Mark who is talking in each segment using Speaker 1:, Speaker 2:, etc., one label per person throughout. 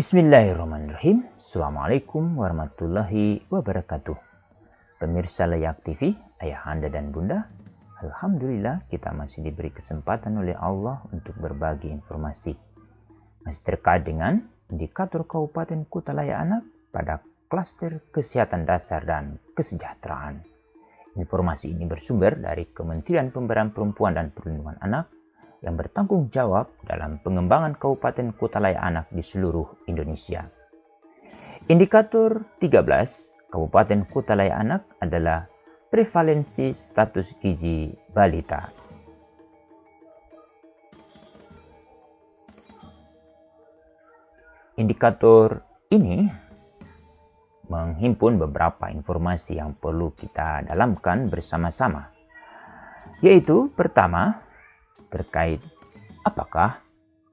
Speaker 1: Bismillahirrahmanirrahim. Assalamualaikum warahmatullahi wabarakatuh. Pemirsa Layak TV, ayahanda dan bunda, alhamdulillah kita masih diberi kesempatan oleh Allah untuk berbagi informasi. Masih terkait dengan indikator Kabupaten Kota Layak Anak pada klaster kesehatan dasar dan kesejahteraan. Informasi ini bersumber dari Kementerian Pemberdayaan Perempuan dan Perlindungan Anak yang bertanggung jawab dalam pengembangan Kabupaten Kota Layak Anak di seluruh Indonesia. Indikator 13 Kabupaten Kota Layak Anak adalah prevalensi status gizi balita. Indikator ini menghimpun beberapa informasi yang perlu kita dalamkan bersama-sama, yaitu pertama, terkait apakah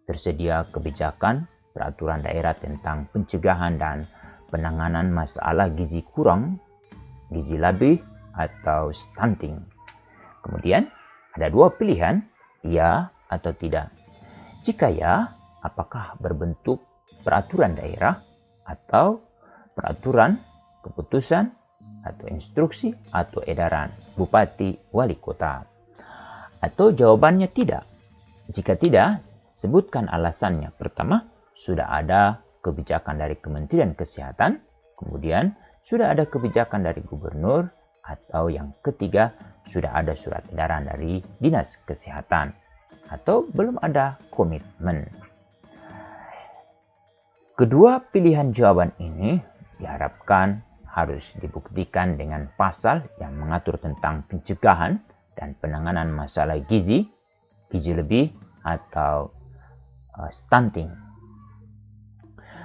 Speaker 1: tersedia kebijakan peraturan daerah tentang pencegahan dan penanganan masalah gizi kurang, gizi labih, atau stunting. Kemudian ada dua pilihan, ya atau tidak. Jika ya, apakah berbentuk peraturan daerah atau peraturan, keputusan, atau instruksi atau edaran bupati wali kota? Atau jawabannya tidak. Jika tidak, sebutkan alasannya. Pertama, sudah ada kebijakan dari Kementerian Kesehatan, kemudian sudah ada kebijakan dari gubernur, atau yang ketiga, sudah ada surat edaran dari Dinas Kesehatan, atau belum ada komitmen. Kedua pilihan jawaban ini diharapkan harus dibuktikan dengan pasal yang mengatur tentang pencegahan dan penanganan masalah gizi lebih, atau stunting.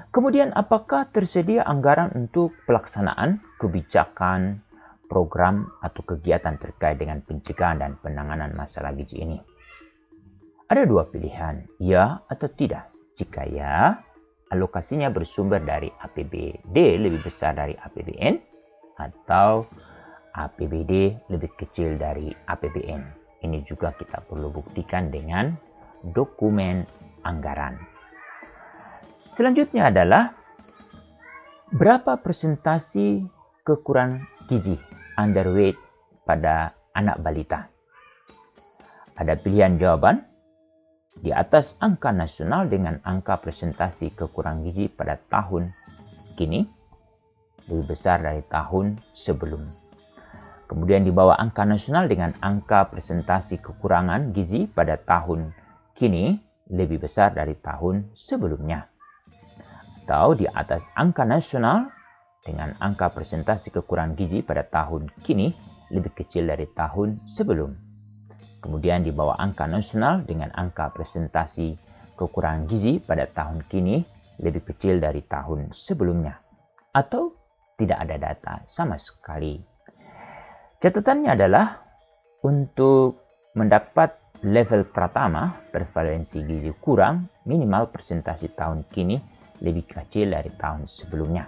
Speaker 1: Kemudian, apakah tersedia anggaran untuk pelaksanaan kebijakan, program, atau kegiatan terkait dengan pencegahan dan penanganan masalah gizi ini? Ada dua pilihan, ya atau tidak. Jika ya, alokasinya bersumber dari APBD lebih besar dari APBN, atau APBD lebih kecil dari APBN. Ini juga kita perlu buktikan dengan dokumen anggaran. Selanjutnya adalah berapa persentase kekurangan gizi underweight pada anak balita. Ada pilihan jawaban di atas angka nasional dengan angka presentasi kekurangan gizi pada tahun kini lebih besar dari tahun sebelum. Kemudian di bawah angka nasional dengan angka presentasi kekurangan gizi pada tahun kini lebih besar dari tahun sebelumnya. Atau di atas angka nasional dengan angka presentasi kekurangan gizi pada tahun kini lebih kecil dari tahun sebelum. Kemudian di bawah angka nasional dengan angka presentasi kekurangan gizi pada tahun kini lebih kecil dari tahun sebelumnya. Atau tidak ada data sama sekali. Catatannya adalah untuk mendapat level pertama prevalensi gizi kurang, minimal presentasi tahun kini lebih kecil dari tahun sebelumnya.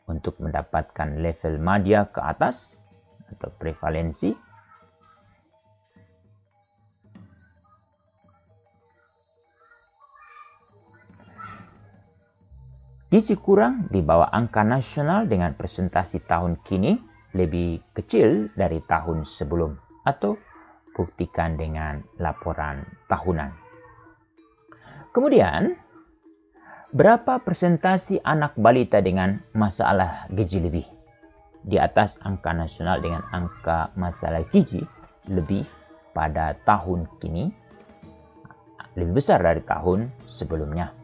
Speaker 1: Untuk mendapatkan level madya ke atas atau prevalensi, gizi kurang di bawah angka nasional dengan presentasi tahun kini lebih kecil dari tahun sebelum, atau buktikan dengan laporan tahunan. Kemudian, berapa persentase anak balita dengan masalah gizi lebih? Di atas angka nasional dengan angka masalah gizi lebih pada tahun kini lebih besar dari tahun sebelumnya.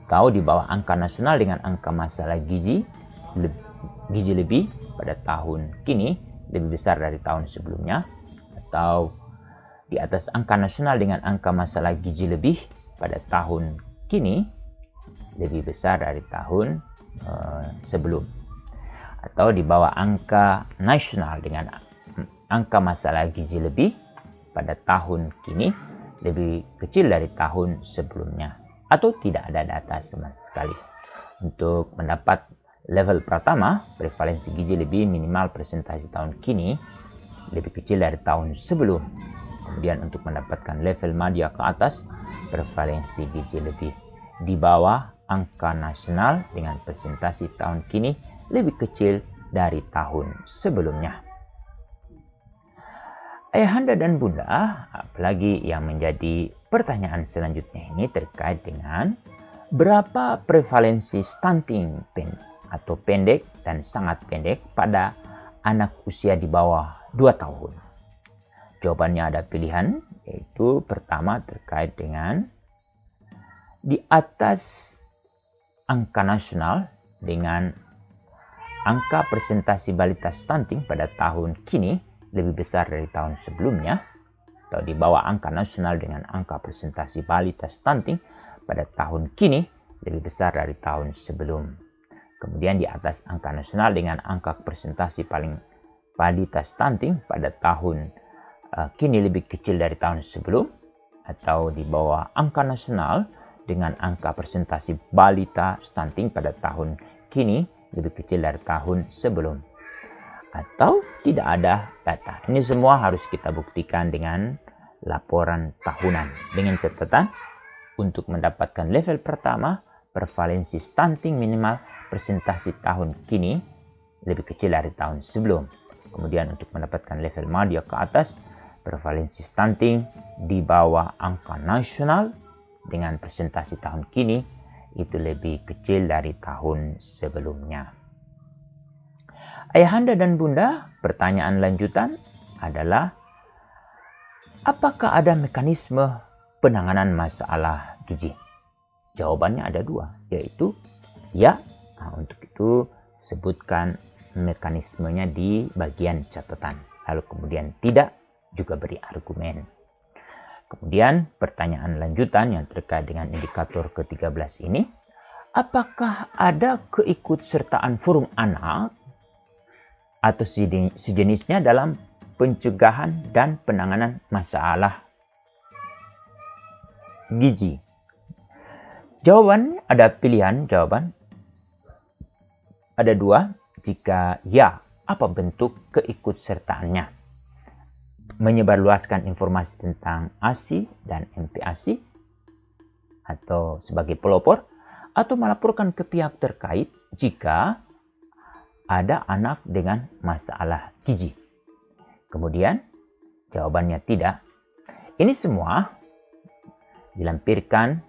Speaker 1: Atau di bawah angka nasional dengan angka masalah gizi lebih pada tahun kini lebih besar dari tahun sebelumnya. Atau di atas angka nasional dengan angka masalah gizi lebih pada tahun kini lebih besar dari tahun sebelum. Atau di bawah angka nasional dengan angka masalah gizi lebih pada tahun kini lebih kecil dari tahun sebelumnya. Atau tidak ada data sama sekali. Untuk mendapat level pertama, prevalensi gizi lebih minimal presentasi tahun kini lebih kecil dari tahun sebelum. Kemudian untuk mendapatkan level madya ke atas, prevalensi gizi lebih di bawah angka nasional dengan presentasi tahun kini lebih kecil dari tahun sebelumnya. Ayahanda dan bunda, apalagi yang menjadi pertanyaan selanjutnya ini terkait dengan berapa prevalensi stunting atau pendek dan sangat pendek pada anak usia di bawah 2 tahun. Jawabannya ada pilihan, yaitu pertama terkait dengan di atas angka nasional dengan angka presentasi balita stunting pada tahun kini lebih besar dari tahun sebelumnya, atau di bawah angka nasional dengan angka presentasi balita stunting pada tahun kini lebih besar dari tahun sebelum. Kemudian di atas angka nasional dengan angka presentasi paling balita stunting pada tahun kini lebih kecil dari tahun sebelum, atau di bawah angka nasional dengan angka presentasi balita stunting pada tahun kini lebih kecil dari tahun sebelum, atau tidak ada data. Ini semua harus kita buktikan dengan laporan tahunan dengan catatan untuk mendapatkan level pertama prevalensi stunting minimal presentasi tahun kini lebih kecil dari tahun sebelum. Kemudian untuk mendapatkan level media ke atas prevalensi stunting di bawah angka nasional dengan presentasi tahun kini itu lebih kecil dari tahun sebelumnya. Ayahanda dan bunda, pertanyaan lanjutan adalah apakah ada mekanisme penanganan masalah gizi? Jawabannya ada 2, yaitu ya. Untuk itu sebutkan mekanismenya di bagian catatan. Lalu kemudian tidak, juga beri argumen. Kemudian pertanyaan lanjutan yang terkait dengan indikator ke-13 ini, apakah ada keikutsertaan forum anak atau sejenisnya dalam pencegahan dan penanganan masalah gizi? Jawaban ada pilihan jawaban. Ada 2. Jika ya, apa bentuk keikutsertaannya? Menyebarluaskan informasi tentang ASI dan MPASI atau sebagai pelopor, atau melaporkan ke pihak terkait jika ada anak dengan masalah gizi. Kemudian jawabannya tidak. Ini semua dilampirkan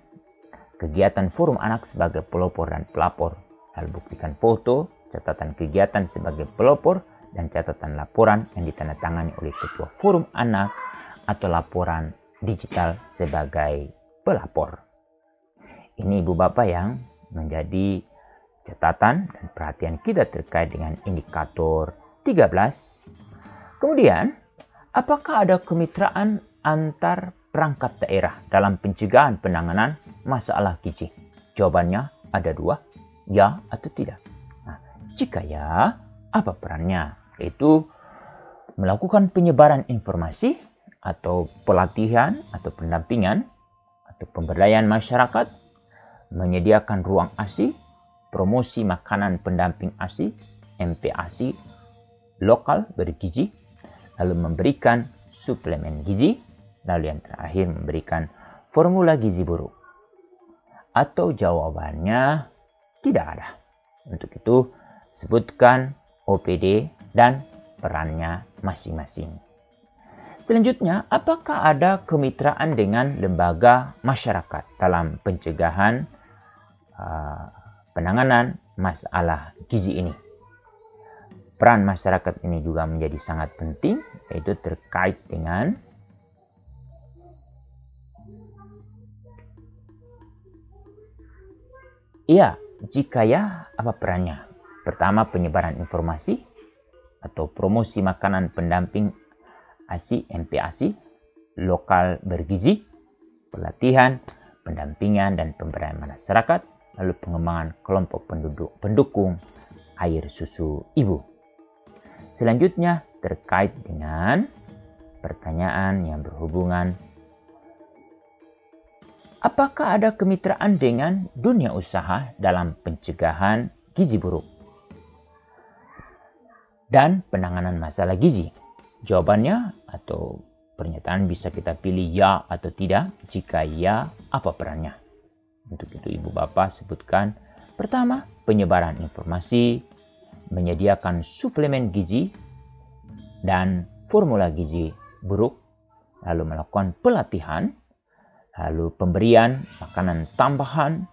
Speaker 1: kegiatan forum anak sebagai pelopor dan pelapor. Lalu buktikan foto, catatan kegiatan sebagai pelopor, dan catatan laporan yang ditandatangani oleh ketua forum anak atau laporan digital sebagai pelapor. Ini ibu bapak yang menjadi catatan dan perhatian kita terkait dengan indikator 13. Kemudian, apakah ada kemitraan antar perangkat daerah dalam pencegahan penanganan masalah gizi? Jawabannya ada 2, ya atau tidak. Nah, jika ya, apa perannya? Yaitu melakukan penyebaran informasi atau pelatihan atau pendampingan atau pemberdayaan masyarakat, menyediakan ruang ASI, promosi makanan pendamping ASI, MPASI lokal bergizi, lalu memberikan suplemen gizi, lalu yang terakhir memberikan formula gizi buruk. Atau jawabannya tidak ada. Untuk itu, sebutkan OPD dan perannya masing-masing. Selanjutnya, apakah ada kemitraan dengan lembaga masyarakat dalam pencegahan penanganan masalah gizi ini? Peran masyarakat ini juga menjadi sangat penting, yaitu terkait dengan jika ya, apa perannya? Pertama, penyebaran informasi atau promosi makanan pendamping ASI, MPASI lokal bergizi, pelatihan, pendampingan dan pemberdayaan masyarakat, lalu pengembangan kelompok pendukung air susu ibu. Selanjutnya terkait dengan pertanyaan yang berhubungan, apakah ada kemitraan dengan dunia usaha dalam pencegahan gizi buruk dan penanganan masalah gizi? Jawabannya atau pernyataan bisa kita pilih ya atau tidak. Jika ya, apa perannya? Untuk itu Ibu Bapak sebutkan, pertama, penyebaran informasi, menyediakan suplemen gizi dan formula gizi buruk, lalu melakukan pelatihan, lalu pemberian makanan tambahan,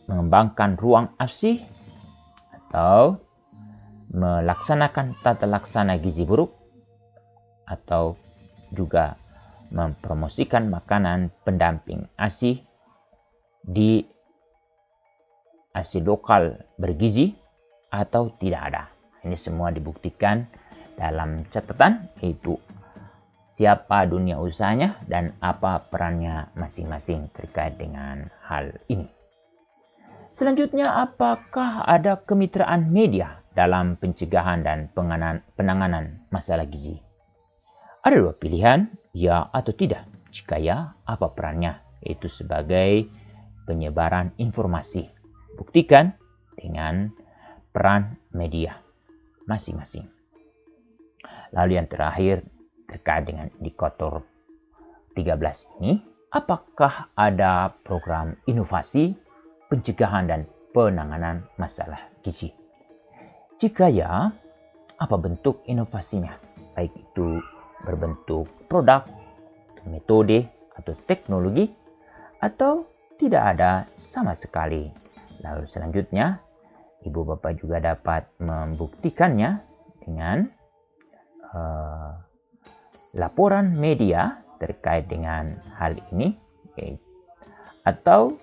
Speaker 1: mengembangkan ruang ASI, atau melaksanakan tata laksana gizi buruk, atau juga mempromosikan makanan pendamping ASI di ASI lokal bergizi atau tidak ada. Ini semua dibuktikan dalam catatan, yaitu siapa dunia usahanya dan apa perannya masing-masing terkait dengan hal ini. Selanjutnya, apakah ada kemitraan media dalam pencegahan dan penanganan masalah gizi? Ada dua pilihan, ya atau tidak. Jika ya, apa perannya? Yaitu sebagai penyebaran informasi. Buktikan dengan peran media masing-masing. Lalu yang terakhir terkait dengan indikator 13 ini, apakah ada program inovasi, pencegahan dan penanganan masalah gizi? Jika ya, apa bentuk inovasinya? Baik itu berbentuk produk, metode atau teknologi, atau tidak ada sama sekali. Lalu selanjutnya, Ibu Bapak juga dapat membuktikannya dengan laporan media terkait dengan hal ini, atau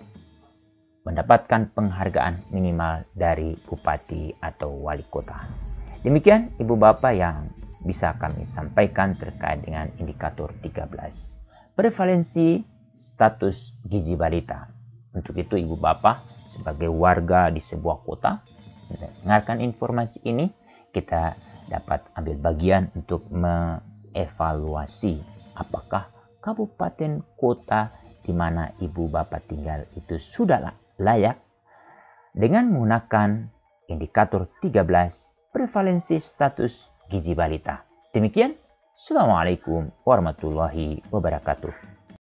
Speaker 1: mendapatkan penghargaan minimal dari bupati atau wali kota. Demikian Ibu Bapak yang bisa kami sampaikan terkait dengan indikator 13. Prevalensi status gizi balita. Untuk itu Ibu Bapak sebagai warga di sebuah kota mendengarkan informasi ini, kita dapat ambil bagian untuk mengevaluasi apakah kabupaten kota di mana Ibu Bapak tinggal itu sudah layak dengan menggunakan indikator 13 prevalensi status gizi balita. Demikian, Assalamualaikum warahmatullahi wabarakatuh.